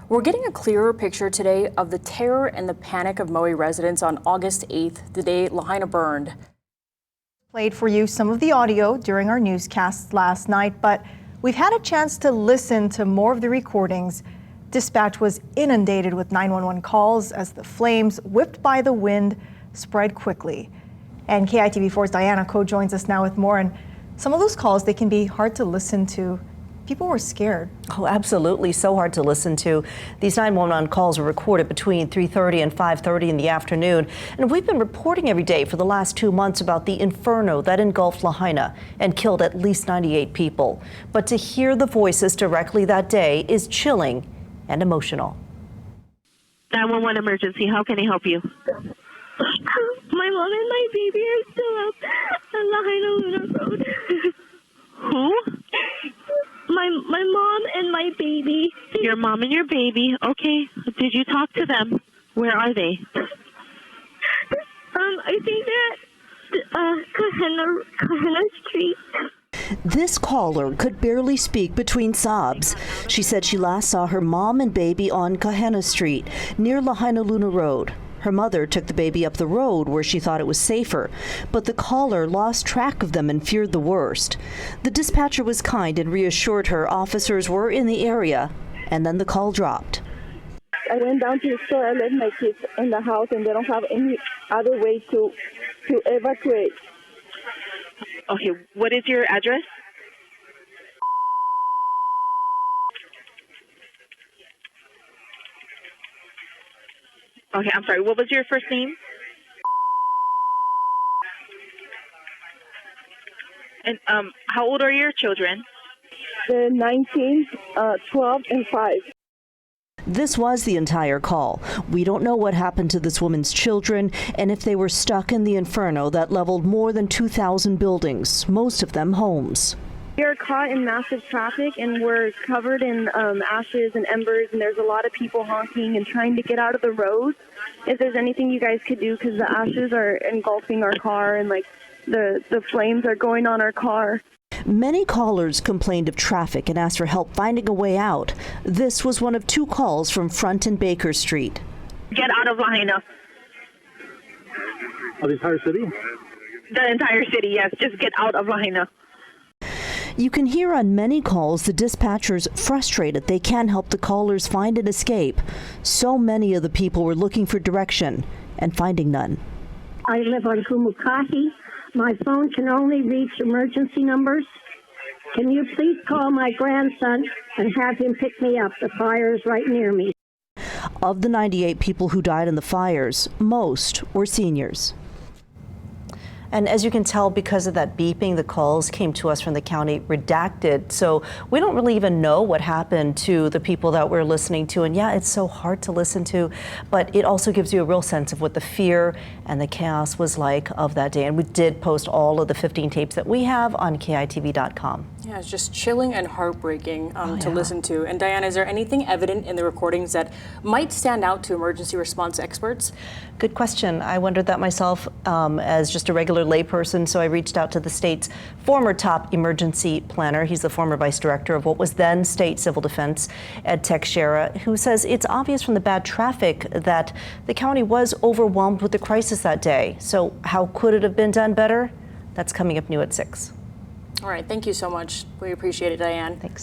We're getting a clearer picture today of the terror and the panic of Maui residents on August 8th, the day Lahaina burned. Played for you some of the audio during our newscasts last night, but we've had a chance to listen to more of the recordings. Dispatch was inundated with 911 calls as the flames, whipped by the wind, spread quickly. And KITV4's Diana Ko joins us now with more. And some of those calls, they can be hard to listen to. People were scared. Oh, absolutely. So hard to listen to. These 911 calls were recorded between 3:30 and 5:30 in the afternoon. And we've been reporting every day for the last 2 months about the inferno that engulfed Lahaina and killed at least 98 people. But to hear the voices directly that day is chilling and emotional. 911 emergency. How can I help you? My mom and my baby are still up on Lahaina Luna Road. Who? My mom and my baby. Your mom and your baby. Okay. Did you talk to them? Where are they? I think they're at Kahena Street. This caller could barely speak between sobs. She said she last saw her mom and baby on Kahena Street near Lahaina Luna Road. Her mother took the baby up the road where she thought it was safer, but the caller lost track of them and feared the worst. The dispatcher was kind and reassured her officers were in the area, and then the call dropped. I went down to the store. I left my kids in the house, and they don't have any other way to evacuate. Okay. What is your address? Okay, I'm sorry. What was your first name? And how old are your children? They're 19, 12, and 5. This was the entire call. We don't know what happened to this woman's children and if they were stuck in the inferno that leveled more than 2,000 buildings, most of them homes. We are caught in massive traffic, and we're covered in ashes and embers, and there's a lot of people honking and trying to get out of the road. If there's anything you guys could do, because the ashes are engulfing our car, and like the flames are going on our car. Many callers complained of traffic and asked for help finding a way out. This was one of 2 calls from Front and Baker Street. Get out of Lahaina. Of the entire city? The entire city, yes. Just get out of Lahaina. You can hear on many calls the dispatchers frustrated they can't help the callers find an escape. So many of the people were looking for direction and finding none. I live on Kumukahi. My phone can only reach emergency numbers. Can you please call my grandson and have him pick me up? The fire is right near me. Of the 98 people who died in the fires, most were seniors. And as you can tell, because of that beeping, the calls came to us from the county redacted. So we don't really even know what happened to the people that we're listening to. And yeah, it's so hard to listen to, but it also gives you a real sense of what the fear and the chaos was like of that day. And we did post all of the 15 tapes that we have on KITV.com. Yeah, it's just chilling and heartbreaking to listen to. And Diana, is there anything evident in the recordings that might stand out to emergency response experts? Good question. I wondered that myself as just a regular layperson. So I reached out to the state's former top emergency planner. He's the former vice director of what was then state civil defense, Ed Teixeira, who says it's obvious from the bad traffic that the county was overwhelmed with the crisis that day. So how could it have been done better? That's coming up new at 6. All right. Thank you so much. We appreciate it, Diane. Thanks.